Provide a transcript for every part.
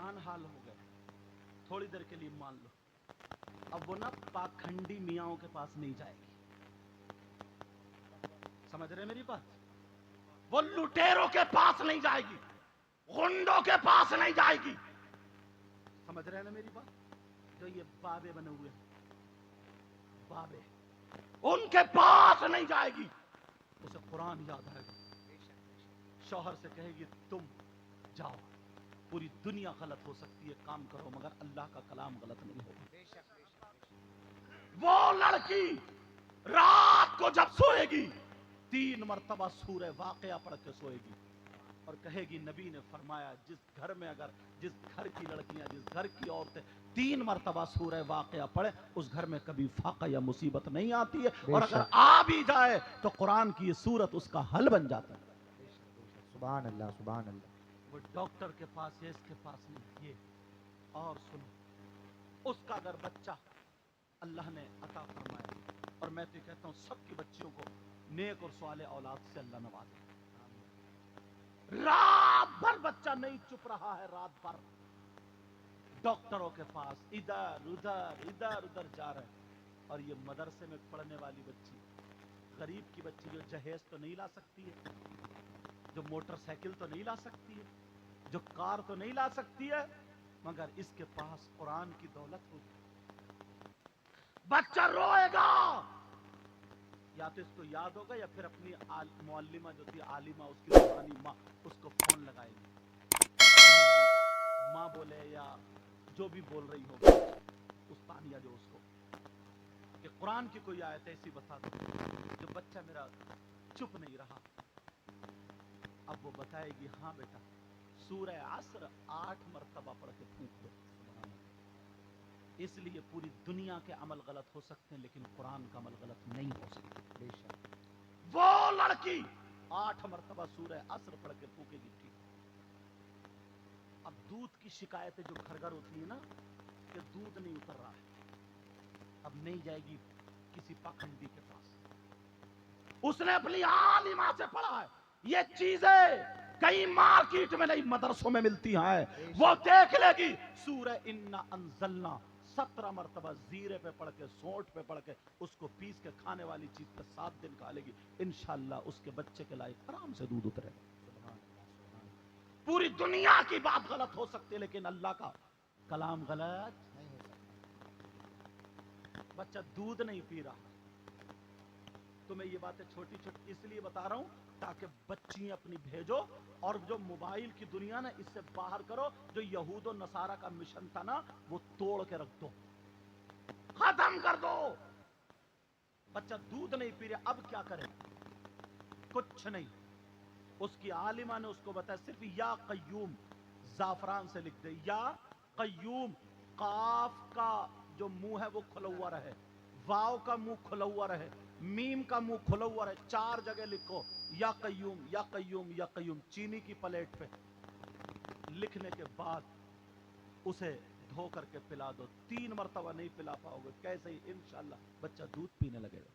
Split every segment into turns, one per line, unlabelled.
परेशान हाल हो गए, थोड़ी देर के लिए मान लो, अब वो ना पाखंडी मियाओं के पास नहीं जाएगी, समझ रहे मेरी बात? वो लुटेरों के पास नहीं जाएगी, गुंडों के पास नहीं जाएगी, समझ रहे हैं ना मेरी बात? जो ये बाबे बने हुए हैं, बाबे, उनके पास नहीं जाएगी, उसे कुरान याद आएगा, शौहर से कहेगी तुम जाओ, पूरी दुनिया गलत हो सकती है, काम करो, मगर अल्लाह का कलाम गलत नहीं होगा। वो लड़की रात को जब सोएगी 3 मरतबा सूरह वाक़िया पढ़ के सोएगी और कहेगी नबी ने फरमाया जिस घर में, अगर जिस घर की लड़कियां, जिस घर की औरतें 3 मरतबा सूरह वाक़िया पढ़े, उस घर में कभी फाका या मुसीबत नहीं आती है, और अगर आ भी जाए तो कुरान की ये सूरत उसका हल बन जाता है।
सुभान अल्लाह, सुभान अल्लाह।
वो डॉक्टर के पास या इसके पास नहीं, ये और सुनो, उसका अगर बच्चा अल्लाह ने अता फरमाया, और मैं तो कहता हूँ सबकी बच्चियों को नेक और स्वाले औलाद से अल्लाह नवाजे, रात भर बच्चा नहीं चुप रहा है, रात भर डॉक्टरों के पास इधर उधर जा रहे हैं, और ये मदरसे में पढ़ने वाली बच्ची, गरीब की बच्ची, जो जहेज तो नहीं ला सकती है, जो मोटरसाइकिल तो नहीं ला सकती है, जो कार तो नहीं ला सकती है, मगर इसके पास कुरान की दौलत होगी, बच्चा रोएगा, या तो इसको याद होगा या फिर अपनी मुअल्लिमा जो थी आलिमा, उसकी रूहानी माँ, उसको फोन लगाएगी, माँ बोले या जो भी बोल रही होगी उस तानिया जो उसको, कि कुरान की कोई आयत ऐसी बता दो, जो बच्चा मेरा चुप नहीं रहा, अब वो बताएगी हाँ बेटा सूरह असर 8 मरतबा पढ़ के फूंक दो। इसलिए पूरी दुनिया के अमल गलत हो सकते हैं, लेकिन कुरान का अमल गलत नहीं हो सकता। बेशक वो लड़की 8 मरतबा सूरह असर पढ़ के फूकेगी, ठीक। अब दूध की शिकायतें जो घर घर होती है ना, कि दूध नहीं उतर रहा है, अब नहीं जाएगी किसी पाखंडी के पास, उसने अपनी आलिमा से पढ़ा है, ये चीजें कई मार्केट में नहीं मदरसों में मिलती हैं, वो देख लेगी सूरह इन्ना अंजलना 17 मरतबा जीरे पे पढ़ के, सोंठ पे पढ़ के, उसको पीस के खाने वाली चीज पे 7 दिन खा लेगी, इंशाअल्लाह उसके बच्चे के लायक आराम से दूध उतरेगा। पूरी दुनिया की बात गलत हो सकती है, लेकिन अल्लाह का कलाम गलत नहीं हो सकता। बच्चा दूध नहीं पी रहा, तो मैं ये बातें छोटी छोटी इसलिए बता रहा हूं ताकि बच्चियां अपनी भेजो, और जो मोबाइल की दुनिया ना, इससे बाहर करो, जो यहूद और नसारा का मिशन था ना, वो तोड़ के रख दो, खत्म कर दो। बच्चा दूध नहीं पी रहा, अब क्या करे? कुछ नहीं, उसकी आलिमा ने उसको बताया सिर्फ या कय्यूम जाफरान से लिख दे, या कय्यूम, काफ का जो मुंह है वो खुला हुआ रहे, वाव का मुंह खुला हुआ रहे, मीम का मुंह खुला हुआ रहे, 4 जगह लिखो या कय्यूम या कय्यूम या कय्यूम, चीनी की प्लेट पे लिखने के बाद उसे धो करके पिला दो। 3 मरतबा नहीं पिला पाओगे कैसे ही इंशाअल्लाह बच्चा दूध पीने लगेगा।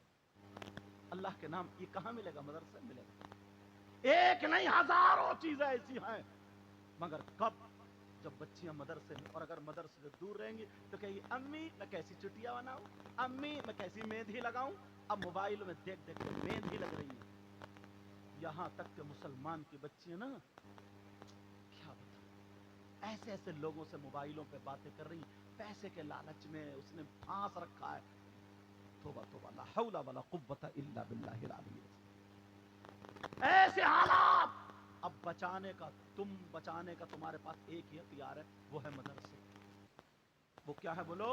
अल्लाह के नाम ये कहां मिलेगा? मदरसे में मिलेगा। एक नहीं हजारों चीजें ऐसी हैं, मगर कब? जब बच्चियां मदरसे में, और अगर मदरसे से दूर रहेंगी तो कहेगी अम्मी मैं कैसी चुटिया बनाऊं, अम्मी मैं कैसी मेहंदी लगाऊं। अब मोबाइल में देख देख के मेहंदी लग रही है। यहां तक कि मुसलमान की बच्चियां ना, क्या बताऊं, ऐसे ऐसे लोगों से मोबाइलों पे बातें कर रही, पैसे के लालच में उसने फांस रखा है। तौबा तौबा, ला हौला वला कुव्वता इल्ला बिल्लाहिल अली। ऐसे हालात, अब बचाने का, बचाने का तुम्हारे पास एक ही हथियार है, वो है मदरसे। वो क्या है बोलो?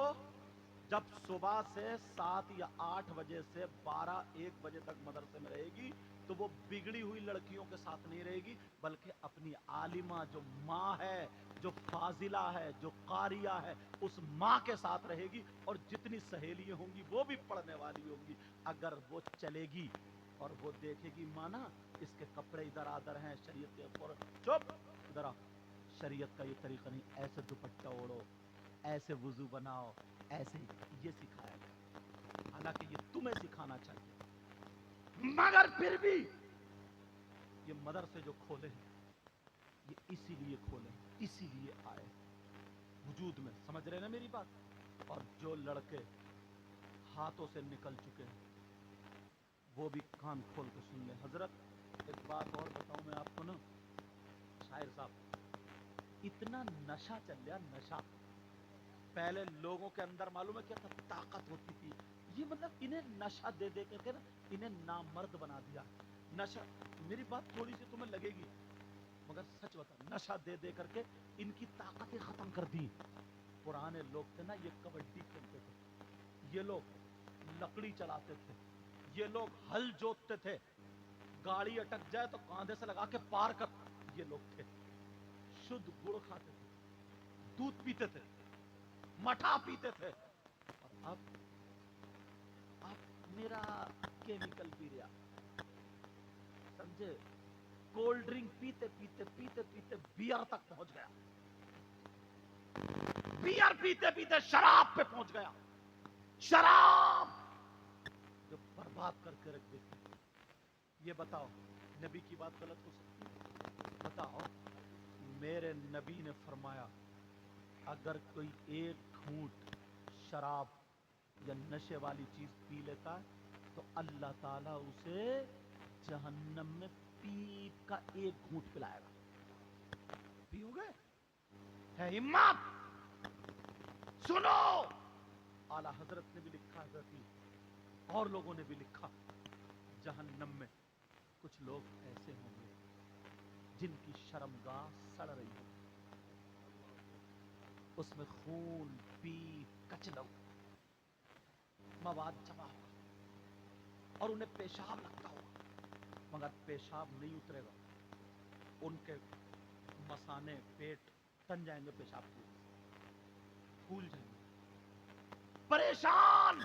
जब सुबह से 7 या 8 बजे से 12-1 बजे तक मदरसे में रहेगी, तो वो बिगड़ी हुई लड़कियों के साथ नहीं रहेगी, बल्कि अपनी आलिमा जो माँ है, जो फाजिला है, जो कारिया है, उस माँ के साथ रहेगी, और जितनी सहेलियां होंगी वो भी पढ़ने वाली होंगी। अगर वो चलेगी और वो देखेगी माना इसके कपड़े इधर आदर हैं, शरीयत के ऊपर, चुप इधर आ, शरीयत का ये तरीका नहीं, ऐसे दुपट्टा ओढ़ो, ऐसे वुजू बनाओ, ऐसे ये सिखाया गया। हालांकि ये तुम्हें सिखाना चाहिए, मगर फिर भी ये मदरसे जो खोले हैं, ये इसीलिए खोले, इसीलिए आए سود میں، سمجھ رہے نا میری بات؟ اور جو لڑکے ہاتھوں سے نکل چکے ہیں وہ بھی کان کھول کے سن لیں۔ حضرت ایک بات اور بتاؤں میں آپ کو نا، شاعر صاحب، اتنا نشہ چل گیا، نشہ۔ پہلے لوگوں کے اندر معلوم ہے کیا تھا؟ طاقت ہوتی تھی۔ یہ مطلب انہیں نشہ دے دے کر کے نا انہیں نامرد بنا دیا۔ نشہ، میری بات تھوڑی سی تمہیں لگے گی مگر سچ بتا، نشہ دے دے کر کے ان کی طاقتیں ختم کر دی۔ پرانے لوگ تھے نا، یہ کبڈی کھیلتے تھے، یہ لوگ لکڑی چلاتے تھے، یہ لوگ ہل جوتتے تھے، گاڑی اٹک جائے تو کاندھے سے لگا کے پار کر، یہ لوگ تھے۔ شدھ گڑ کھاتے تھے، دودھ پیتے تھے، مٹھا پیتے تھے۔ اور اب میرا کیمیکل پی رہا، سمجھے؟ کولڈ ڈرنک پیتے پیتے پیتے پیتے بیئر تک پہنچ گیا، بیئر پیتے پیتے شراب پہ پہنچ گیا، شراب جو برباد کر کے رکھ دیتی۔ یہ بتاؤ نبی کی بات غلط ہو سکتی ہے؟ بتاؤ۔ میرے نبی نے فرمایا اگر کوئی ایک گھونٹ شراب یا نشے والی چیز پی لیتا ہے تو اللہ تعالیٰ اسے جہنم میں پیپ کا ایک گھونٹ پلائے گا۔ پیو گے؟ ہے ہمت؟ سنو، اعلیٰ حضرت نے بھی لکھا، حضرت اور لوگوں نے بھی لکھا، جہنم میں کچھ لوگ ایسے ہوں گے جن کی شرمگاہ سڑ رہی ہے، اس میں خون، پیپ، کچلو، مواد جمع ہوگا اور انہیں پیشاب لگتا ہوگا مگر پیشاب نہیں اترے گا، ان کے مثانے، پیٹ تن جائیں گے، پیشاب کی پھول جائیں گے، پریشان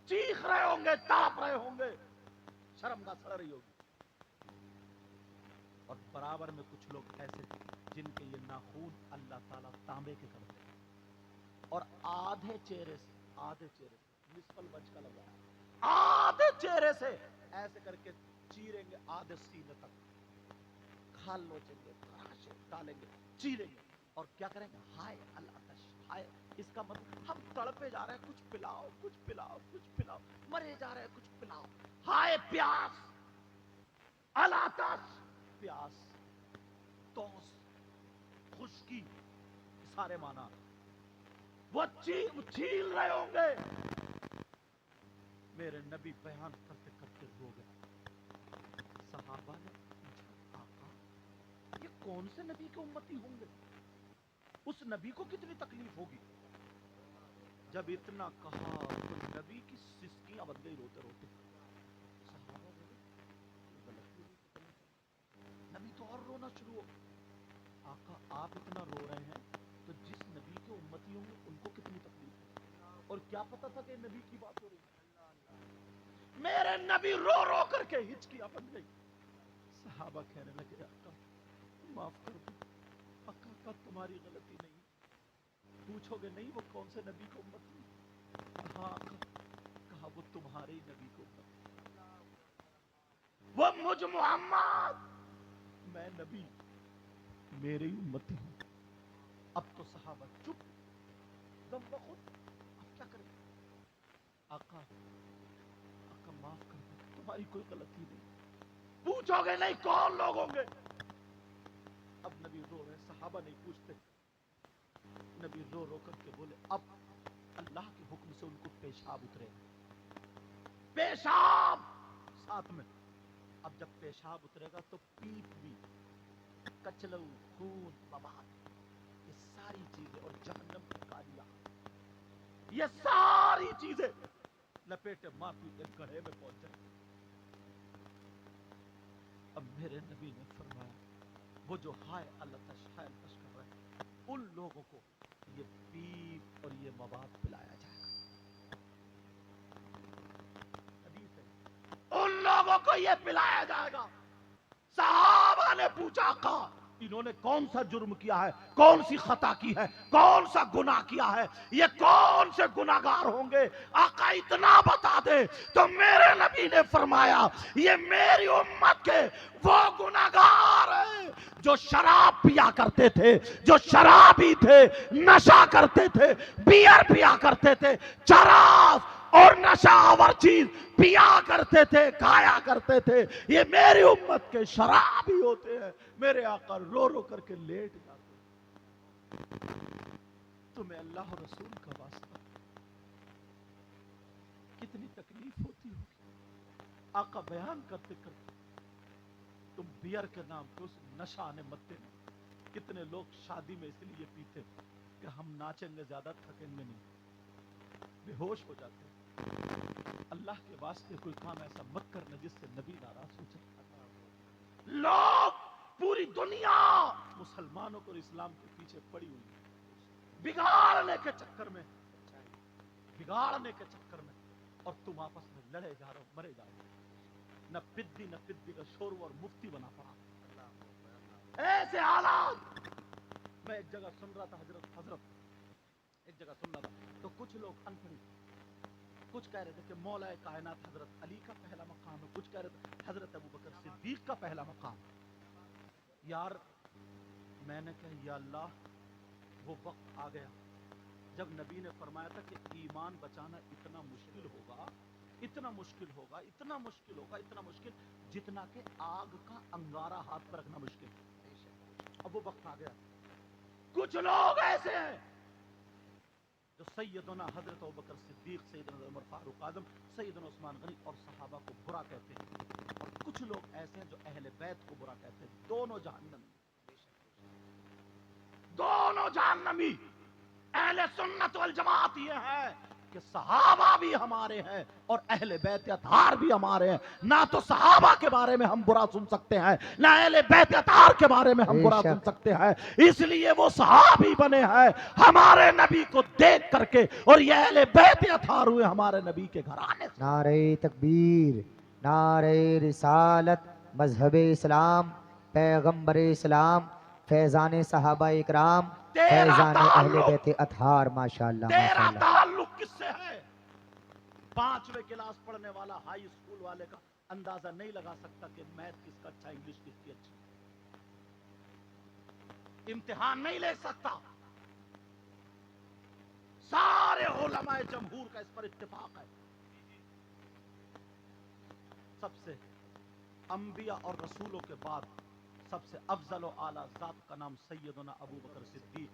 چیخ رہے ہوں گے، تڑپ رہے ہوں گے، شرمگاہ سڑ رہی ہوگی۔ اور برابر میں کچھ لوگ ایسے جن کے یہ ناخون اللہ تعالیٰ تانبے کے کرتے ہیں اور آدھے چہرے سے نصف الوجہ کا لگا ہے، آدھے چہرے سے ایسے کر کے چیریں گے، آدھے سینے تک کھال نوچیں گے، خراشے ڈالیں گے، چیریں گے اور کیا کریں گے؟ ہائے العطش، ہائے، اس کا مطلب ہم تڑپے جا رہے ہیں، کچھ پلاؤ، کچھ پلاؤ، کچھ پلاؤ، مرے جا رہے ہیں، کچھ پلاؤ، ہائے پیاس، العطش، پیاس، توس، خشکی، سارے معنی وہ چھیل رہے ہوں گے۔ میرے نبی بیان کرتے کرتے رو گئے۔ صحابہ نے پوچھا آقا یہ کون سے نبی کے امتی ہوں گے؟ اس نبی کو کتنی تکلیف ہوگی؟ جب اتنا کہا تو نبی کی سسکیاں بن گئی روتے روتے۔ صحابہ بولے غلطی ہوئی، نبی تو اور رونا شروع ہو۔ آقا آپ اتنا رو رہے ہیں تو جس نبی کے امتی ہوں گے ان کو کتنی تکلیف ہے؟ اور کیا پتا تھا کہ نبی کی بات ہو رہی ہے؟ میرے نبی رو رو کر کے ہچکیاں بن گئی۔ صحابہ کہنے لگے آقا معاف کر دو، آقا تمہاری غلطی نہیں، پوچھو گے نہیں وہ کون سے نبی کو امتی؟ ہاں آقا، کہا وہ تمہارے ہی نبی کو امتی، وہ مجھ محمد، میں نبی، میرے ہی امتی ہوں۔ اب تو صحابہ چپ، دم بخود، اب کیا کریں؟ آقا معاف کر دو، تمہاری کوئی غلطی نہیں، پوچھو گے نہیں کون لوگ ہوں گے؟ اب نبی رو رہے، صحابہ نہیں پوچھتے، نبی رو رو کر کے بولے اب اللہ کے حکم سے ان کو پیشاب اترے، پیشاب ساتھ میں۔ اب جب پیشاب اترے گا تو پیپ بھی، کچلو، خون، مواد، یہ ساری چیزیں اور جہنم کی کالیاں، یہ ساری چیزیں لپیٹے مار کے گڑھے میں پہنچ جائیں۔ اب میرے نبی نے فرمایا وہ جو ہائے العطش کر رہے ہیں ان لوگوں کو یہ پیپ اور یہ مواد پلایا جائے گا، حدیث ہے، ان لوگوں کو یہ پلایا جائے گا۔ صحابہ نے پوچھا آقا انہوں نے کون سا جرم کیا ہے, کون سی خطا کی ہے, کون سا گناہ کیا ہے, یہ کون سے گناہگار ہوں گے؟ آقا اتنا بتا دے تو میرے نبی نے فرمایا یہ میری امت کے وہ گناہگار ہیں جو شراب پیا کرتے تھے, جو شرابی تھے, نشہ کرتے تھے, بیئر پیا کرتے تھے, چرس اور نشہ آور چیز پیا کرتے تھے, کھایا کرتے تھے. یہ میری امت کے شرابی ہوتے ہیں. میرے آقا رو رو کر کے لیٹ جاتے ہیں. تمہیں اللہ و رسول کا واسطہ کتنی تکلیف ہوتی ہوگی. آقا بیان کرتے کرتے تم بیئر کے نام پہ اس نشہ آنے متے میں. کتنے لوگ شادی میں اس لیے پیتے کہ ہم ناچیں گے زیادہ, تھکیں گے نہیں, بے ہوش ہو جاتے. اللہ کے واسطے کوئی کام ایسا مت کرنا جس سے نبی ناراض ہو جائے. لوگ پوری دنیا مسلمانوں کو اسلام کے پیچھے پڑی ہوئی ہے, بگاڑنے کے چکر میں, بگاڑنے کے چکر میں, اور تم آپس میں لڑے جا رہے ہو, مرے جا رہے ہو. نہ پدی کا شورو اور مفتی بنا پڑا. ایسے حالات. میں ایک جگہ سن رہا تھا, حضرت ایک جگہ سن رہا تھا تو کچھ لوگ انکھڑی, کچھ کہہ رہے تھے کہ مولا کائنات حضرت علی کا پہلا مقام ہے, کچھ کہہ رہے تھے حضرت ابوبکر صدیق کا پہلا مقام. یار میں نے کہا یا اللہ, وہ وقت آ گیا جب نبی نے فرمایا تھا کہ ایمان بچانا اتنا مشکل ہوگا, اتنا مشکل ہوگا, اتنا مشکل ہوگا, اتنا مشکل جتنا کہ آگ کا انگارہ ہاتھ پر رکھنا مشکل. اب وہ وقت آ گیا. کچھ لوگ ایسے ہیں جو سیدنا حضرت ابوبکر صدیق, سیدنا عمر فاروق اعظم, سیدنا عثمان غنی اور صحابہ کو برا کہتے ہیں, اور کچھ لوگ ایسے ہیں جو اہل بیت کو برا کہتے ہیں. دونوں جہنمی, دونوں جہنمی. اہل سنت والجماعت یہ ہے کہ صحابہ بھی ہمارے ہیں اور اہل بیت اطہار بھی ہمارے ہیں. نہ تو صحابہ کے بارے میں ہم برا سن سکتے ہیں, نہ اہل بیت اطہار کے بارے میں ہم برا سن سکتے ہیں. اس لیے وہ صحابی بنے ہیں ہمارے نبی کو دیکھ کر کے, اور یہ اہل بیت اطہار ہوئے ہمارے نبی کے گھرانے سے.
نعرہ تکبیر, نعرہ رسالت, مذہب اسلام, پیغمبر اسلام, فیضان صحابہ اکرام, فیضان اہل بیت اطہار. ماشاءاللہ
تیرا
ماشاءاللہ.
تعلق کس سے ہے؟ 5ویں کلاس پڑھنے والا ہائی اسکول والے کا اندازہ نہیں لگا سکتا کہ میتھ کس کا اچھا, انگلش کس کی اچھی. امتحان نہیں لے سکتا. سارے علماء جمہور کا اس پر اتفاق ہے. سب سے انبیاء اور رسولوں کے بعد سب سے افضل و اعلیٰ ذات کا نام سیدنا ابوبکر صدیق.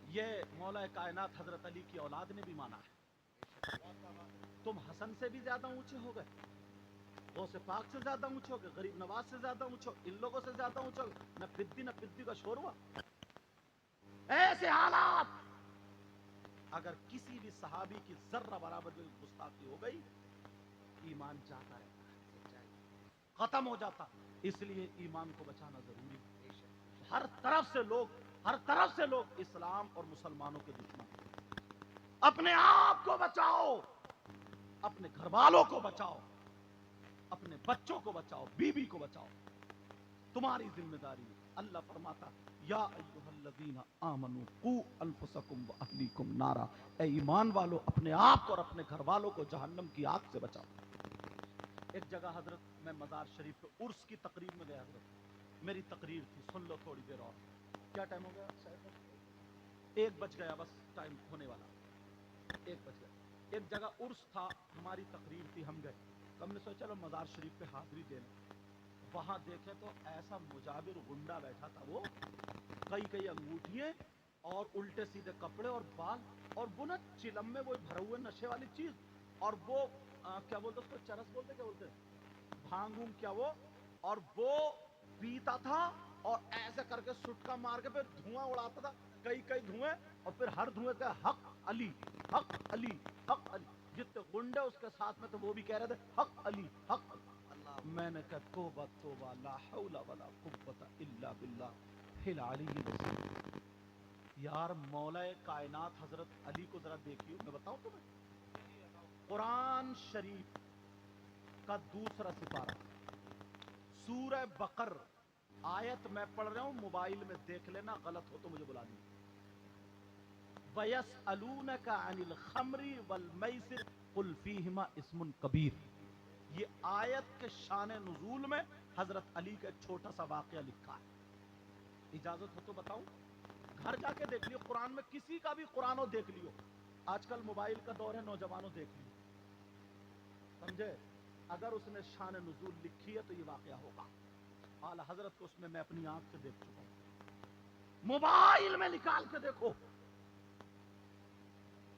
یہ مولا کائنات حضرت علی کی اولاد نے بھی مانا ہے. تم حسن سے بھی زیادہ اونچے ہو گئے, غوث پاک سے زیادہ اونچے ہو گئے, غریب نواز سے زیادہ اونچے ہو, ان لوگوں سے زیادہ اونچے ہو گئے. نہ پدی کا شور ہوا. ایسے حالات. اگر کسی بھی صحابی کی ذرہ برابر بھی گستاخی ہو گئی, ایمان جاتا رہتا, ختم ہو جاتا. اس لیے ایمان کو بچانا ضروری ہے. ہر طرف سے لوگ اسلام اور مسلمانوں کے دشمن. اپنے آپ کو بچاؤ, اپنے گھر والوں کو بچاؤ, اپنے بچوں کو بچاؤ, بیوی کو بچاؤ. تمہاری ذمہ داری ہے. اللہ فرماتا یا ایھا الذین آمنوا قوا انفسکم واہلیکم نارا, اے ایمان والو اپنے آپ کو اور اپنے گھر والوں کو جہنم کی آگ سے بچاؤ. ایک جگہ حضرت میں مزار شریف پہ عرس کی تقریب میں گیا. حضرت میری تقریر تھی, سن لو تھوڑی دیر اور. کیا ٹائم ہو گیا؟ 1 بج گیا, بس ٹائم ہونے والا. 1 بج گیا. ایک جگہ عرس تھا, ہماری تقریر تھی, ہم گئے. ہم نے سوچا چلو مزار شریف پہ حاضری دینا. وہاں دیکھے تو ایسا مجابر غنڈا بیٹھا تھا, وہ کئی انگوٹھیے اور الٹے سیدھے کپڑے اور بال, اور وہ نا چلم میں وہ بھرے ہوئے نشے والی چیز, اور وہ کیا بولتے اس کو, چرس بولتے, کیا بولتے, بھانگ کیا وہ, اور وہ پیتا تھا اور ایسے کر کے سٹکا مار کے پھر دھواں اڑاتا تھا, کئی دھوئیں, اور پھر ہر دھوئیں کا حق علی, حق علی, حق علی. جتنے گنڈے اس کے ساتھ میں تو وہ بھی کہہ رہے تھے حق علی, حق علی. میں نے کہا توبہ توبہ, لا حول ولا قوت الا باللہ العلی العظیم. یار مولا کائنات حضرت علی کو ذرا دیکھیے. میں بتاؤں تمہیں, قرآن شریف का दूसरा सिपारा, सूरह बकर, आयत मैं पढ़ रहा हूं, मोबाइल में देख लेना, गलत हो तो मुझे बुला लेना। वयसअलूनका अनिल खमरी वल मैसिर कुल फीहिमा इस्मुन कबीर। ये आयत के शान नुजूल में हजरत अली का एक छोटा सा वाकया लिखा है। इजाजत हो तो बताऊं? घर जाके देख लियो, कुरान में किसी का भी कुरानो देख लियो, आजकल मोबाइल का दौर है, नौजवानों देख लियो, समझे? अगर उसने शान नुजूल लिखी है तो ये वाकया होगा। आला हजरत को उसमें मैं अपनी आंख से देख चुका हूं, मोबाइल में निकाल के देखो।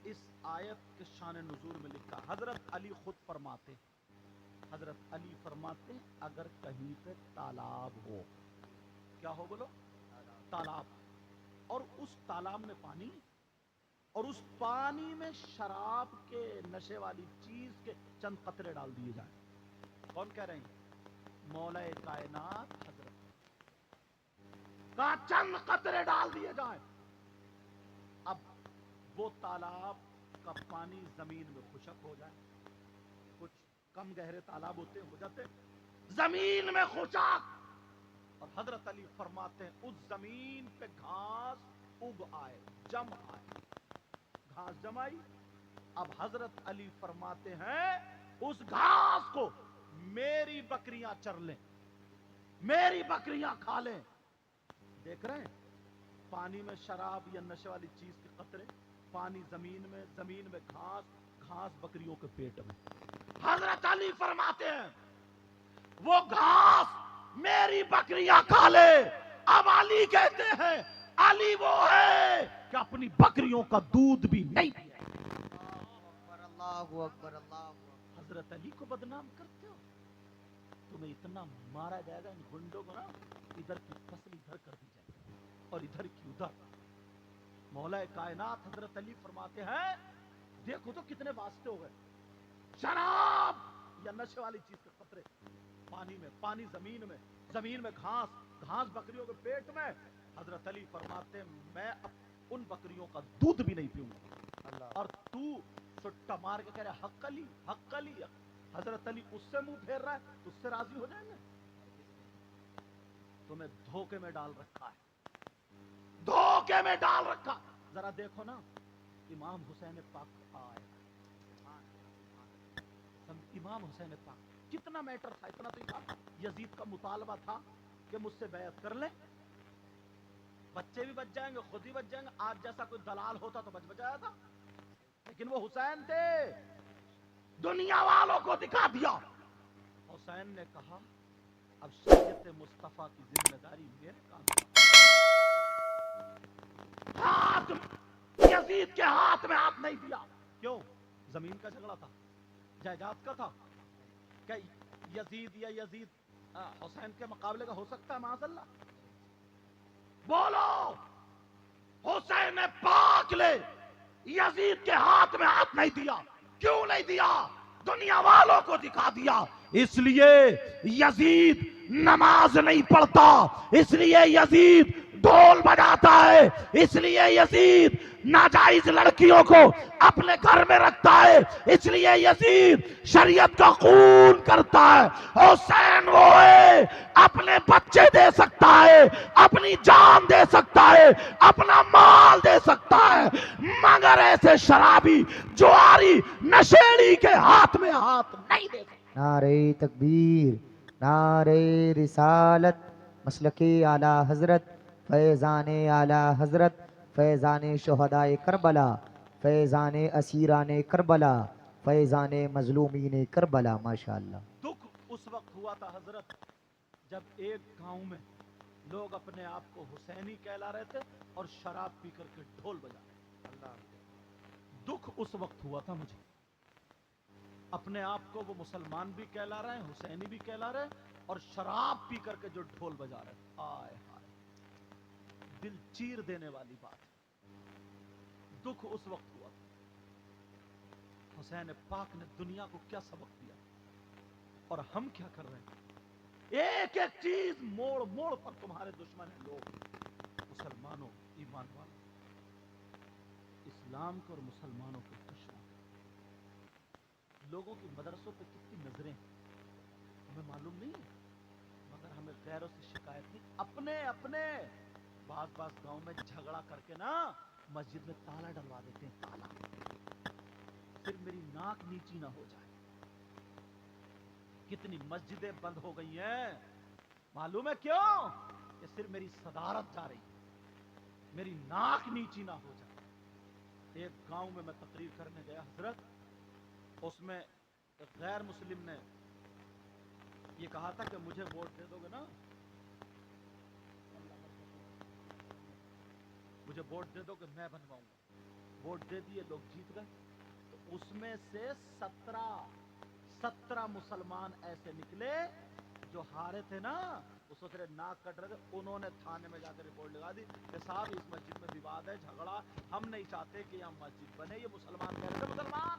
इस आयत के शान नुजूल में लिखा, हजरत अली खुद फरमाते, हजरत अली फरमाते अगर कहीं पे तालाब हो, क्या हो बोलो? तालाब, और उस तालाब में पानी, और उस पानी में शराब के नशे वाली चीज के चंद कतरे डाल दिए जाए, कौन कह रहे हैं? मौला कायनात हजरत का चंद कतरे डाल दिए जाए, अब वो तालाब का पानी जमीन में खुशक हो जाए, कुछ कम गहरे तालाब होते हो जाते जमीन में खुशक, और हजरत अली फरमाते हैं उस जमीन पे घास उग आए, जम आए, घास जमाई। अब हजरत अली फरमाते हैं उस घास को मेरी बकरियां चर लें, मेरी बकरियां खा लें। देख रहे हैं, पानी में शराब या नशे वाली चीज के कतरे, पानी जमीन में घास, घास बकरियों के पेट में। हजरत अली फरमाते हैं वो घास मेरी बकरियां खा ले। अब अली कहते हैं अली वो है कि अपनी बकरियों का दूध भी नहीं पिए।
अल्लाहु अकबर, अल्लाहु अकबर।
हजरत अली को बदनाम करते हो, तुम्हें इतना मारा जाएगा इन गुंडों को ना, इधर की फसल इधर कर दी जाएगी और इधर की उधर। मौला कायनात हजरत अली फरमाते हैं देखो तो कितने वास्ते हो गए, शराब या नशे वाली चीज के कतरे पानी में, पानी जमीन में घास, घास बकरियों के पेट में। हजरत अली फरमाते मैं अब उन बकरियों का दूध भी नहीं पीऊंगा, और तू सुट्टा मार के कह रहा हक अली, हक अली। हजरत अली उससे मुंह फेर रहा है, उससे राजी हो जाएंगे? तुम्हें धोखे में डाल रखा है, धोखे में डाल रखा। जरा देखो ना, इमाम हुसैन पाक आए, इमाम हुसैन पाक, कितना मैटर था, इतना तो था, यजीद का मुतालबा था कि मुझसे बैत कर ले, बच्चे भी बच जाएंगे, खुद ही बच जाएंगे। आज जैसा कोई दलाल होता तो बच जाया था, लेकिन वो हुसैन थे, दुनिया वालों को दिखा दिया। हुसैन ने कहा अब शरीयत मुस्तफा की जिम्मेदारी मेरे काम में। हाथ यजीद के हाथ में हाथ नहीं दिया, क्यों? जमीन का झगड़ा था, जायदाद का था। क्या यजीद हुसैन के मुकाबले का हो सकता है? माज़अल्लाह। बोलो, हुसैन ने पाक ले यजीद के हाथ में हाथ नहीं दिया, क्यों नहीं दिया? दुनिया वालों को दिखा दिया। इसलिए यजीद नमाज नहीं पढ़ता, इसलिए यजीद ढोल बजाता है, इसलिए यजीद नाजायज लड़कियों को अपने घर में रखता है, इसलिए यजीद शरीयत का खून करता है। हुसैन वो है अपने बच्चे दे सकता है, अपनी जान दे सकता है, अपना माल दे सकता है, मगर ऐसे शराबी जुआरी नशेड़ी के हाथ में हाथ नहीं दे सकता।
नारे तकबीर, नारे रिसालत, मसलके आला हजरत, फैज़ाने आला हजरत, फैज़ाने शुहदाए करबला, फैज़ाने असीराने करबला, फैज़ाने मजलूमीने करबला। माशाअल्लाह।
दुख उस वक्त हुआ था हजरत जब एक गांव में लोग अपने आप को हुसैनी कहला रहे थे और शराब पी करके ढोल बजा रहे। दुख उस वक्त हुआ था मुझे, अपने आप को वो मुसलमान भी कहला रहे हैं, हुसैनी भी कहला रहे हैं, और शराब पी करके जो ढोल बजा रहे हैं। आय हाय, दिल चीर देने वाली बात। दुख उस वक्त हुआ था। हुसैन पाक ने दुनिया को क्या सबक दिया, और हम क्या कर रहे हैं? एक एक चीज मोड़ मोड़ पर तुम्हारे दुश्मन हैं लोग, मुसलमानों, ईमान वालों, इस्लाम के और मुसलमानों के दुश्मन। लोगों की मदरसों पे कितनी नजरें, हमें मालूम नहीं है, मगर हमें गैरों से शिकायत नहीं, अपने अपने बास गांव में झगड़ा करके ना मस्जिद में ताला डलवा देते हैं, ताला, फिर मेरी नाक नीची ना हो जाए। कितनी मस्जिदें बंद हो गई हैं, मालूम है क्यों? कि सिर्फ मेरी सदारत जा रही, मेरी नाक नीची ना हो जाए। एक गांव में मैं तकरीर करने गया हजरत, उसमें एक गैर मुस्लिम ने ये कहा था कि मुझे वोट दे दोगे ना, मुझे वोट दे दो कि मैं बनवाऊंगा। वोट दे दिए, लोग जीत गए। तो उसमें से 17 मुसलमान ऐसे निकले जो हारे थे ना, उस वक्त नाक कट रहे थे, उन्होंने थाने में जाकर रिपोर्ट लगा दी कि साहब इस मस्जिद में विवाद है, झगड़ा, हम नहीं चाहते कि यहाँ मस्जिद बने। ये मुसलमान कह रहे थे, मुसलमान,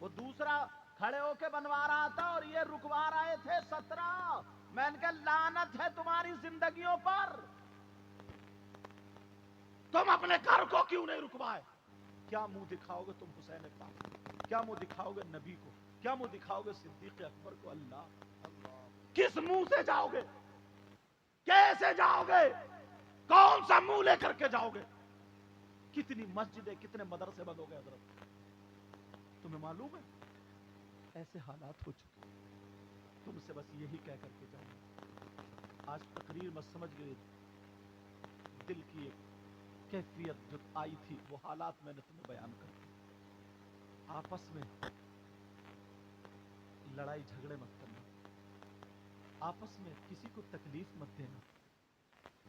वो दूसरा खड़े होके बनवा रहा था और ये रुकवा रहे थे 17। मैंने कहा लानत है तुम्हारी जिंदगियों पर, तुम अपने घर को क्यों नहीं रुकवाए? क्या मुंह दिखाओगे तुम हुसैन पाक, क्या मुंह दिखाओगे नबी को, क्या मुंह दिखाओगे सिद्दीक अकबर को? अल्लाह, किस मुंह से जाओगे, कैसे जाओगे, कौन सा मुंह लेकर के जाओगे? कितनी मस्जिदें, कितने मदरसे बंद हो गए हजरत, तुम्हें मालूम है? ऐसे हालात हो चुके। तुमसे बस यही कह करके जाऊंगा, आज तकरीर में समझ गए दिल की एक कैफियत जो आई थी, वो हालात मैंने तुम्हें बयान कर दी। आपस में लड़ाई झगड़े मत करना, आपस में किसी को तकलीफ मत देना,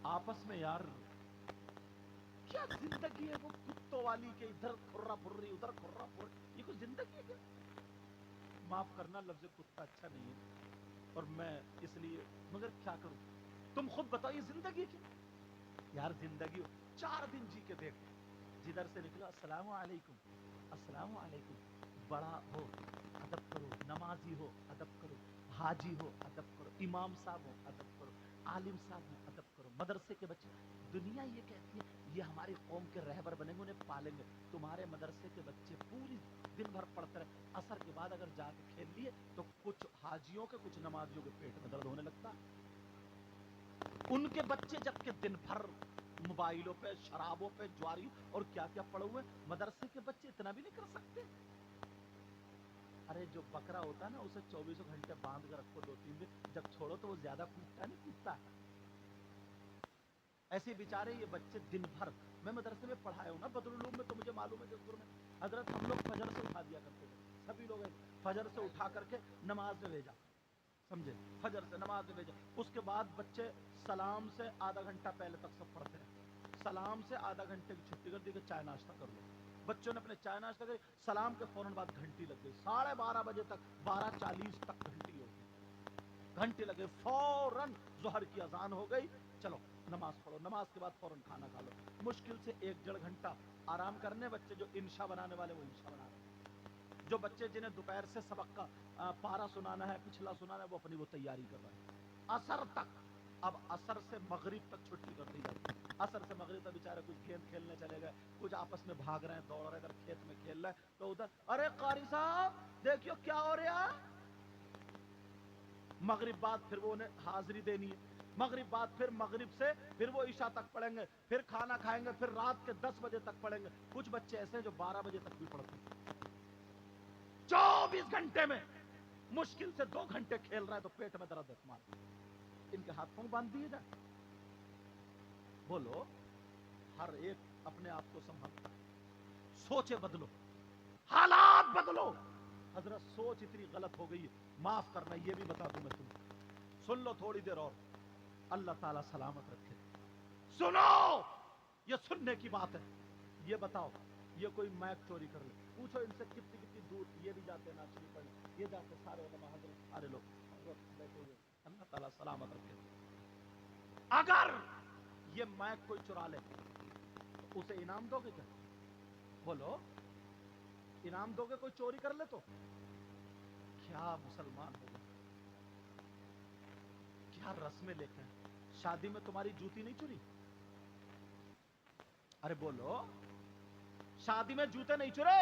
आपस में यार क्या जिंदगी है वो कुत्तों वाली के, इधर खुर्रा फुर्री उधर खुर्रा फुर्री, ये कोई जिंदगी है क्या? माफ करना, लफ्ज कुत्ता अच्छा नहीं है और मैं इसलिए, मगर क्या करूं, तुम खुद बताओ ये जिंदगी है क्या? यार जिंदगी 4 दिन जी के देख, जिधर से निकलो अस्सलाम वालेकुम, अस्सलाम वालेकुम, बड़ा हो अदब करो, नमाजी हो अदब करो, हाजी हो अदब करो, इमाम साहब हो अदब करो, आलिम साहब हो अदब करो, मदरसे के बच्चे। दुनिया ये कहती है ये हमारी कौम के रहबर बनेंगे, उन्हें पालेंगे। तुम्हारे मदरसे के बच्चे पूरी दिन भर पढ़ते रहे, असर के बाद अगर जाके खेल लिए तो कुछ हाजियों के, कुछ नमाजियों के पेट में दर्द होने लगता। उनके बच्चे जबकि दिन भर मोबाइलों पे, शराबों पे, ज्वारी और क्या क्या पड़े हुए, मदरसे के बच्चे इतना भी नहीं कर सकते। अरे जो बकरा होता है ना, उसे 24 घंटे बांध कर रखो 2-3 दिन, जब छोड़ो तो वो ज्यादा कूदता नहीं, कूदता है। ऐसे बेचारे ये बच्चे दिन भर, मैं मदरसे में पढ़ाया हूँ ना बदरुल में, तो मुझे मालूम है जसपुर में हजरत हम लोग फजर से उठा दिया करते थे, सभी लोग फजर से उठा करके नमाज में भेजा, समझे, फजर से नमाज में भेजा। उसके बाद बच्चे सलाम से आधा घंटा पहले तक सब पढ़ते रहे, सलाम से आधा घंटे की छुट्टी कर दी कि चाय नाश्ता कर लो। बच्चों ने अपने चाय नाश्ता कर, सलाम के फौरन बाद घंटी लग गई, 12:30 बजे तक, 12:40 तक घंटी हो गई, घंटे लगे, फौरन जोहर की अजान हो गई, चलो नमाज पढ़ो, नमाज के बाद फौरन खाना खा लो। मुश्किल से 1-1.5 घंटा आराम करने, बच्चे जो इंशा बनाने वाले वो इंशा बना रहे, जो बच्चे जिन्हें दोपहर से सबक का पारा सुनाना है, पिछला सुनाना है, वो अपनी वो तैयारी कर रहे हैं असर तक। अब असर से मगरिब तक छुट्टी कर दी जाती, असर से मगरिब तक बेचारे कुछ गेंद खेलने चले गए, कुछ आपस में भाग रहे हैं, दौड़ रहे हैं, इधर खेत में खेल रहे हैं, तो उधर अरे कारी साहब देखियो क्या हो रहा है। मगरिब बाद फिर वो उन्हें हाजिरी देनी है, मगरिब बाद फिर मगरिब से फिर वो ईशा तक पढ़ेंगे, फिर खाना खाएंगे, फिर रात के 10 बजे तक पढ़ेंगे। कुछ बच्चे ऐसे हैं जो 12 बजे तक भी पढ़ते हैं। 24 घंटे में मुश्किल से 2 घंटे खेल रहा है तो पेट में दर्द है तुम्हारे, इनके हाथ पांव बांध दिए जाए। बोलो, हर एक अपने आप को संभालता है, सोचे बदलो, हालात बदलो। हजरत सोच इतनी गलत हो गई है, माफ करना, ये भी बता दूं मैं तुम्हें, सुन लो थोड़ी देर और, अल्लाह ताला सलामत रखे। सुनो, ये सुनने की बात है। ये बताओ, ये कोई मैक चोरी कर ले, पूछो इनसे कितनी कितनी दूर ये भी जाते हैं नाचनी पड़े, ये जाते सारे उलमा हजरत, सारे लोग बैठे हुए, अल्लाह ताला सलामत रखे। अगर ये मैक कोई चुरा ले तो उसे इनाम दोगे क्या? बोलो, इनाम दोगे? कोई चोरी कर ले तो क्या मुसलमान होगा, क्या रस्में लेके हैं? शादी में तुम्हारी जूती नहीं चुरी? अरे बोलो, शादी में जूते नहीं चुरे?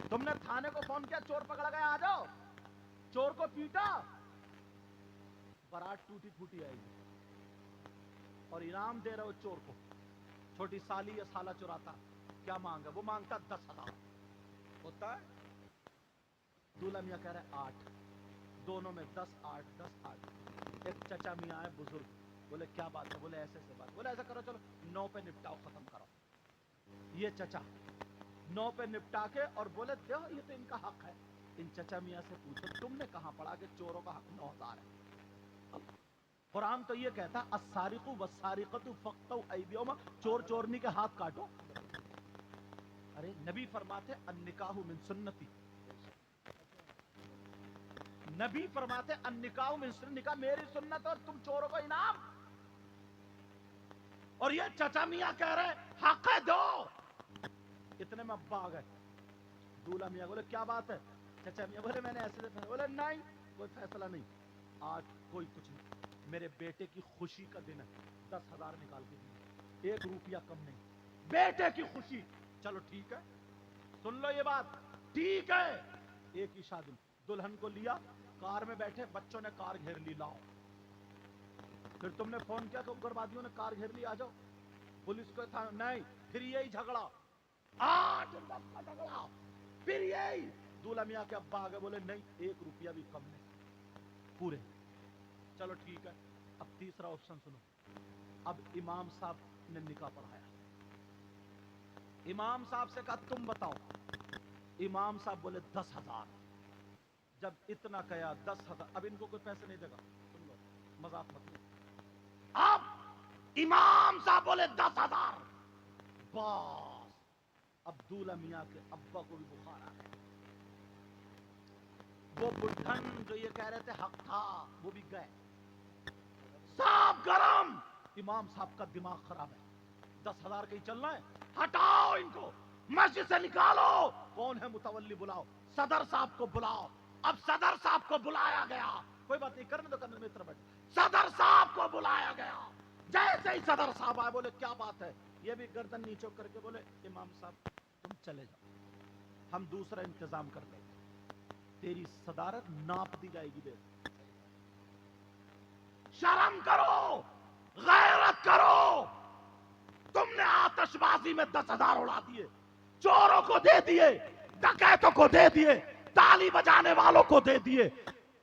तुमने थाने को फोन किया, चोर पकड़ा गया, आ जाओ, चोर को पीटा, बारात टूटी फूटी आएगी और इनाम दे रहे हो चोर को, छोटी साली या साला चुराता, क्या मांगा? वो मांगता 10,000 होता है। दूल्हा मियाँ कह रहे 8, दोनों में 10 8 10 8। एक चचा मियाँ है बुजुर्ग, बोले क्या बात है? बोले ऐसे ऐसे बात। बोले ऐसा करो, चलो 9 पे निपटाओ, खत्म करो। ये चचा 9 पे निपटा के और बोले दो, ये तो इनका हक है। इन चचा मियाँ से पूछो तुमने कहां पढ़ा कि चोरों का हक 9,000 है? कुरान तो ये कहता अस्सारिकु वस्सारिकतु फक्तु ऐदियुहुमा, चोर चोरनी के हाथ काटो। अरे नबी फरमाते अन्निकाहु मिन सुन्नती, नबी फरमाते अन्निकाहु मिन सुन्नती, निकाह मेरी सुन्नत और तुम चोरों को इनाम। और ये चचा मियाँ कह रहे हक है दो। इतने में अब्बा आ गए। दूल्हा मियाँ बोले क्या बात है? चचा मियाँ बोले मैंने ऐसे फैसला। बोले नहीं कोई फैसला नहीं, आज कोई कुछ नहीं, मेरे बेटे की खुशी का दिन है, 10,000 निकाल के दिए, 1 रुपया कम नहीं, बेटे की खुशी। चलो ठीक है, सुन लो ये बात, ठीक है। एक ही शादी, दुल्हन को लिया, कार में बैठे, बच्चों ने कार घेर ली, लाओ। फिर तुमने फोन किया तो उग्रवादियों ने कार घेर ली, आ जाओ। पुलिस को था नहीं, फिर यही झगड़ा, 8-10 का झगड़ा, फिर यही। दूल्हा मियाँ के अब्बा आ गए, बोले नहीं 1 रुपया भी कम नहीं, पूरे। चलो ठीक है। अब तीसरा ऑप्शन सुनो। अब इमाम साहब ने निकाह पढ़ाया, इमाम साहब से कहा तुम बताओ। इमाम साहब बोले 10,000। जब इतना कहा 10,000, अब इनको कोई पैसे नहीं देगा, सुन लो, मजाक मत लो। अब इमाम साहब बोले 10,000, बस। अब दूल्हा मियाँ के अब्बा को भी बुखार आ गया। वो बुढ़न जो ये कह रहे थे हक था, वो भी गए, सब गरम। इमाम साहब का दिमाग खराब है, 10,000 कहीं चलना है, हटाओ इनको, मस्जिद से निकालो। कौन है मुतवल्ली? बुलाओ, सदर साहब को बुलाओ। अब सदर साहब को बुलाया गया, कोई बात नहीं, करने दो, करने में इतना बैठ। सदर साहब को बुलाया गया। जैसे ही सदर साहब आए, बोले क्या बात है? ये भी गर्दन नीचे करके बोले इमाम साहब तुम चले जाओ, हम दूसरा इंतजाम कर लेंगे, तेरी सदारत नाप दी जाएगी। दे शर्म करो, गैरत करो। तुमने आतिशबाजी में 10,000 उड़ा दिए, चोरों को दे दिए, डकैतों को दे दिए, ताली बजाने वालों को दे दिए,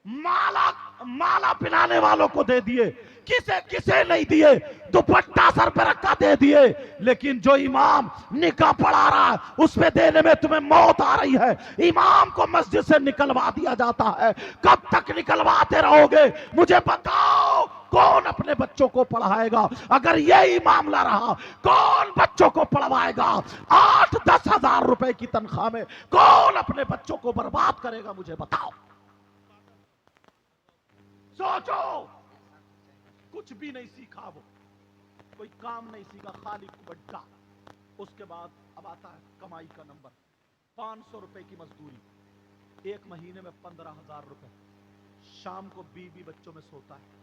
माला पिलाने वालों को दे दिए, किसे किसे नहीं दिए, दुपट्टा सर पे रखा दे दिए। लेकिन जो इमाम निकाह पढ़ा रहा है उस पे देने में तुम्हें मौत आ रही है। इमाम को मस्जिद से निकलवा दिया जाता है, कब तक निकलवाते रहोगे? मुझे बताओ, कौन अपने बच्चों को पढ़ाएगा? अगर यही मामला रहा, कौन बच्चों को पढ़वाएगा? 8-10 हजार रुपए की तनख्वाह में कौन अपने बच्चों को बर्बाद करेगा? मुझे बताओ, सोचो। कुछ भी नहीं सीखा, वो कोई काम नहीं सीखा, खाली कुबड्डा। उसके बाद अब आता है कमाई का नंबर, 500 रुपए की मजदूरी, 1 महीने में 15,000 रुपए। शाम को 20 बच्चों में सोता है।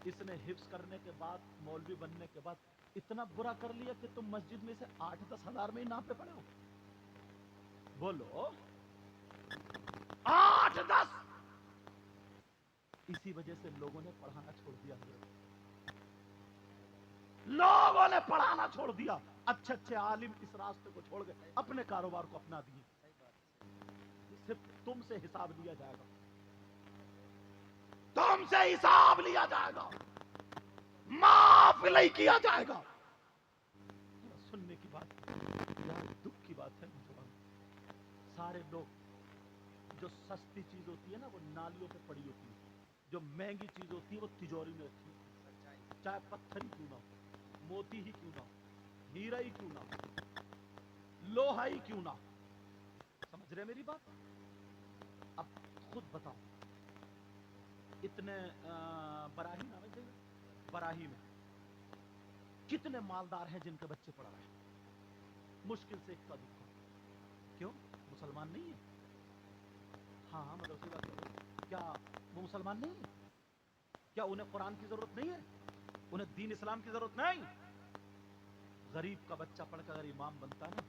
इसने हिफ्स करने के बाद, मौलवी बनने के बाद इतना बुरा कर लिया कि तुम मस्जिद में से 8-10 हजार में ही नापे पड़े हो। बोलो 8-10। इसी वजह से लोगों ने पढ़ाना छोड़ दिया, लोगों ने पढ़ाना छोड़ दिया। अच्छे अच्छे आलिम इस रास्ते को छोड़ गए, अपने कारोबार को अपना दिए। सिर्फ तुमसे हिसाब लिया जाएगा, तुमसे हिसाब लिया जाएगा, माफ नहीं किया जाएगा। सुनने की बात, यार दुख की बात है। सारे लोग, जो सस्ती चीज होती है ना वो नालियों पे पड़ी होती है, जो महंगी चीज होती है वो तिजोरी में रखी है, चाहे पत्थर ही क्यों ना हो, मोती ही क्यों ना हो, हीरा ही क्यों ना हो, लोहा ही क्यों ना हो। समझ रहे मेरी बात? अब खुद बताओ, इतने बराही नाम है, बराही में कितने मालदार हैं जिनके बच्चे पढ़ रहे हैं? मुश्किल से एक का दुखा। क्यों? मुसलमान नहीं है। हाँ मतलब उसी बात करो, क्या वो मुसलमान नहीं है? क्या उन्हें कुरान की जरूरत नहीं है? उन्हें दीन इस्लाम की जरूरत नहीं? गरीब का बच्चा पढ़कर अगर इमाम बनता है ना,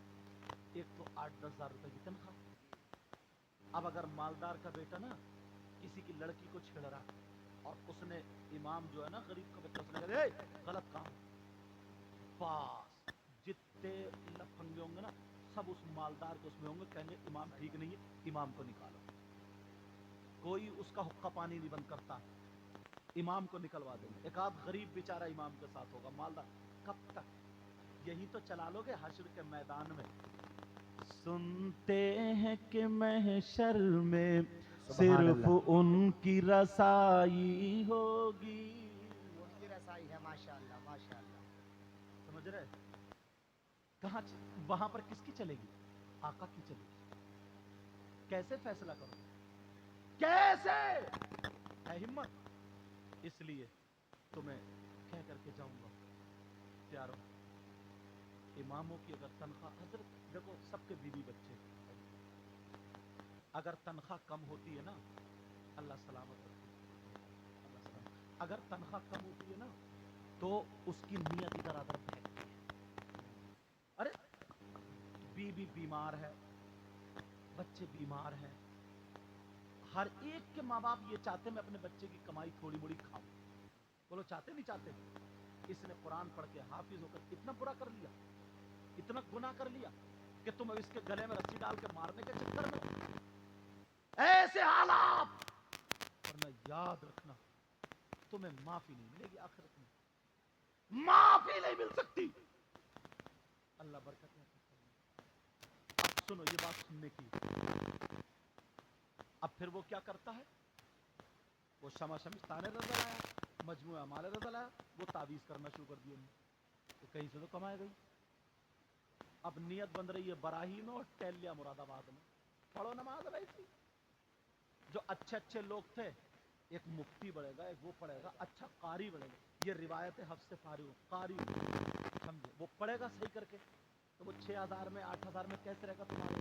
एक तो 8-10 हजार रुपए की तनख्वाह। अब अगर मालदार का बेटा ना किसी की लड़की को छेड़ रहा, اور اس نے امام جو ہے نا غریب کا بچہ، اس نے کہا اے غلط کام، پاس جتنے لفنگے ہوں گے نا سب اس مالدار کے اس میں ہوں گے، کہیں گے امام ٹھیک نہیں ہے، امام کو نکالو. کوئی اس کا حقہ پانی نہیں بند کرتا، امام کو نکلوا دیں گے. ایک آدھ غریب بیچارہ امام کے ساتھ ہوگا، مالدار. کب تک یہی تو چلا لو گے حشر کے میدان میں. سنتے ہیں کہ محشر میں
سبحان
صرف
اللہ.
ان کی رسائی ہوگی.
ان کی رسائی ہے، ماشاءاللہ ماشاءاللہ.
سمجھ رہے؟ کہاں وہاں پر کس کی چلے گی؟ آقا کی چلے گی. کیسے فیصلہ کرو؟ کیسے ہے ہمت؟ اس لیے تمہیں کہہ کر کے جاؤں گا پیارو، اماموں کی اگر تنخواہ، حضرت دیکھو سب کے بیوی بچے، اگر تنخواہ کم ہوتی ہے نا، اللہ سلامت رکھے، اللہ سلامت، اگر تنخواہ کم ہوتی ہے نا تو اس کی نیت ادھر ادھر پھینکتی ہے. ارے بیوی بیمار ہے، بچے بیمار ہیں، ہر ایک کے ماں باپ یہ چاہتے میں اپنے بچے کی کمائی تھوڑی موڑی کھاؤں. بولو چاہتے نہیں چاہتے؟ اس نے قرآن پڑھ کے حافظ ہو کر اتنا برا کر لیا، اتنا گناہ کر لیا کہ تم اب اس کے گلے میں رسی ڈال کے مارنے کے چکر میں ایسے حالات. ورنہ یاد رکھنا تمہیں معافی نہیں ملے گی آخرت میں، معافی نہیں مل سکتی. اللہ برکت ہے. اب سنو یہ بات سننے کی. اب پھر وہ کیا کرتا ہے؟ وہ شمع شمستان رضا آیا، مجموعہ مال رضا آیا، وہ تعویذ کرنا شروع کر دیا. تو کہیں سے تو کمائے گئی. اب نیت بن رہی ہے براہی میں اور ٹیلیا مراد آباد میں. پڑھو نماز بھائی تھی. جو اچھے اچھے لوگ تھے، ایک مفتی بڑھے گا، ایک وہ پڑھے گا، اچھا قاری بڑھے گا. یہ روایت حفظ سے فارغ ہو، قاری سمجھے، وہ پڑھے گا صحیح کر کے تو وہ 6,000 میں 8,000 میں کیسے رہے گا تمہارے؟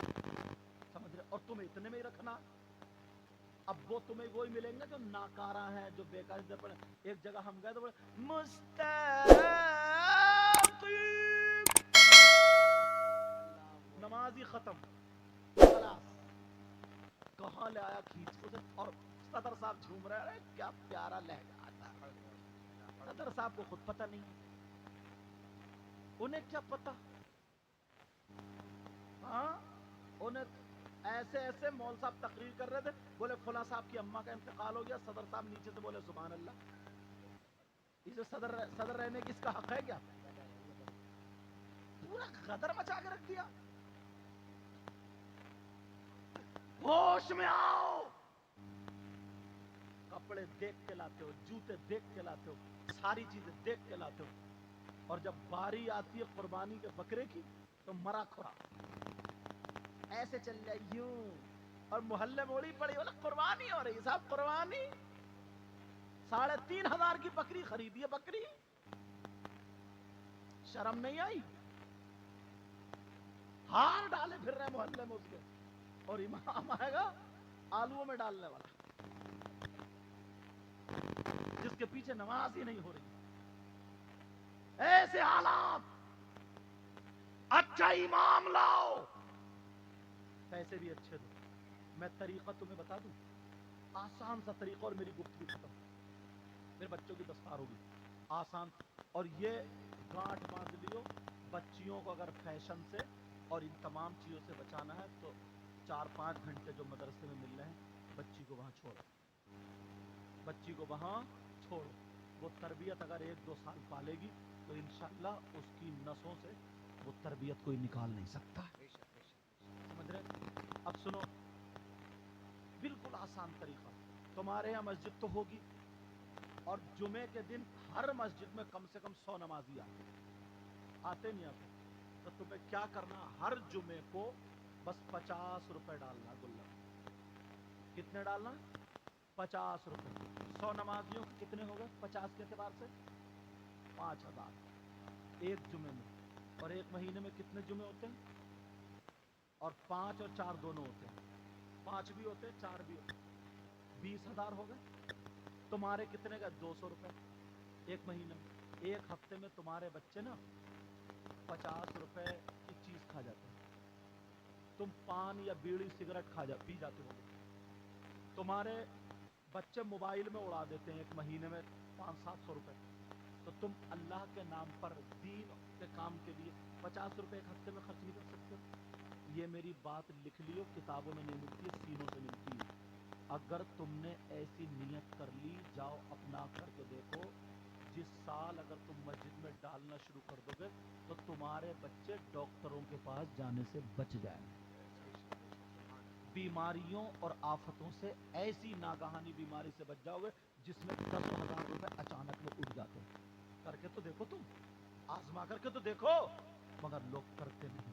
سمجھ رہے؟ اور تمہیں اتنے میں ہی رکھنا. اب وہ تمہیں وہی ملیں گے جو ناکارہ ہیں، جو بیکار ادھر پڑے. ایک جگہ ہم گئے تو بولے مستقیم، نماز ہی ختم. خلاص کہاں لے آیا کھینچ کو. اور صدر صاحب جھوم رہے ہیں، کیا پیارا لہجہ آتا ہے. صدر صاحب کو خود پتہ نہیں، انہیں کیا پتہ. ہاں انہیں ایسے ایسے مول صاحب تقریر کر رہے تھے، بولے فلاں صاحب کی اماں کا انتقال ہو گیا. صدر صاحب نیچے سے بولے سبحان اللہ. اسے صدر رہنے کی اس کا حق ہے کیا؟ پورا غدر مچا کے رکھ دیا. ہوش میں آؤ. کپڑے دیکھ کے لاتے ہو، جوتے دیکھ کے لاتے ہو، ساری چیزیں دیکھ کے لاتے ہو، اور جب باری آتی ہے قربانی کے بکرے کی تو مرا کھورا ایسے چل جائے یوں، اور محلے میں اڑی پڑی، بولا قربانی ہو رہی صاحب قربانی. 3,500 کی بکری خریدی ہے. بکری شرم نہیں آئی؟ ہار ڈالے پھر رہے محلے میں اس کے، اور امام آئے گا آلووں میں ڈالنے والا، جس کے پیچھے نماز ہی نہیں ہو رہی. ایسے حالات. اچھا امام لاؤ، پیسے بھی اچھے دو. میں طریقہ تمہیں بتا دوں، آسان سا طریقہ، اور میری گفتگو ختم. میرے بچوں کی دستار ہوگی آسان. اور یہ گانٹھ باندھ لیو، بچیوں کو اگر فیشن سے اور ان تمام چیزوں سے بچانا ہے تو 4-5 گھنٹے جو مدرسے میں مل رہے ہیں، بچی کو وہاں چھوڑو، بچی کو وہاں چھوڑو. وہ تربیت اگر 1-2 سال پالے گی تو انشاءاللہ اس کی نسوں سے وہ تربیت کوئی نکال نہیں سکتا. سمجھ رہے؟ اب سنو بالکل آسان طریقہ. تمہارے یہاں مسجد تو ہوگی، اور جمعے کے دن ہر مسجد میں کم سے کم 100 نمازی آتے نہیں آتے. تو تمہیں کیا کرنا، ہر جمعے کو بس 50 روپے ڈالنا. گلہ کتنے ڈالنا؟ 50 روپے. 100 نمازیوں کے کتنے ہو گئے 50 کے اعتبار سے؟ 5,000 ایک جمعے میں. اور ایک مہینے میں کتنے جمعے ہوتے ہیں؟ اور 5 اور 4 دونوں ہوتے ہیں. 5 بھی ہوتے ہیں، 4 بھی ہوتے ہیں. 20,000 ہو گئے. تمہارے کتنے کا 200 روپے ایک مہینے میں. ایک ہفتے میں تمہارے بچے نا 50 روپے کی چیز کھا جاتے ہیں. تم پان یا بیڑی سگریٹ پی جاتے ہو. تمہارے बच्चे मोबाइल में उड़ा देते हैं एक महीने में 500-700 रुपए, तो तुम अल्लाह के नाम पर दीन के काम के लिए 50 रुपए एक हफ्ते में खर्च नहीं कर सकते। ये मेरी बात लिख लियो, किताबों में नहीं मिलती है, सीनों से मिलती है। अगर तुमने ऐसी नियत कर ली, जाओ अपना करके देखो, जिस साल अगर तुम मस्जिद में डालना शुरू कर दोगे तो तुम्हारे बच्चे डॉक्टरों के पास जाने से बच जाएंगे। बीमारियों और आफतों से ऐसी नागहानी बीमारी से बच जाओगे जिसमें 10,000 रुपए अचानक में उड़ जाते हैं। करके तो देखो, तुम आजमा करके तो देखो, मगर लोग करते नहीं,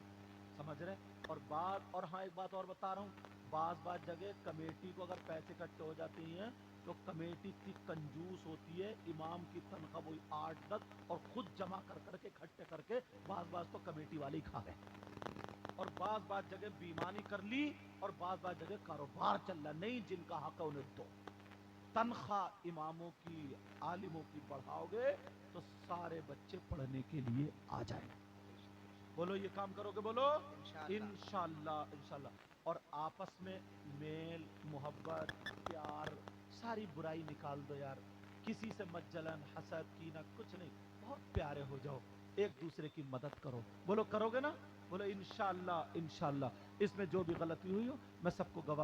समझ रहे। और हाँ, एक बात और बता रहा हूँ, बाज जगह कमेटी को अगर पैसे इकट्ठे हो जाते हैं तो कमेटी इतनी कंजूस होती है, इमाम की तनख्वाह वही 8-10 और खुद जमा कर करके इकट्ठे करके बाज तो कमेटी वाले ही खा गए। और बाज जगह बेईमानी कर ली और बाज जगह कारोबार चल रहा नहीं, जिनका हक है उन्हें दो। तनख्वाह इमामों की, आलिमों की बढ़ाओगे तो सारे बच्चे पढ़ने के लिए आ जाएंगे। बोलो ये काम करोगे, बोलो इंशाअल्लाह इंशाअल्लाह। और आपस में मेल मोहब्बत प्यार, सारी बुराई निकाल दो यार, किसी से मत जलन हसद कीना कुछ नहीं, बहुत प्यारे हो जाओ, एक दूसरे की मदद करो। बोलो करोगे ना, बोलो इंशाअल्लाह इंशाअल्लाह। इसमें जो भी गलती हुई हो मैं सबको गवाह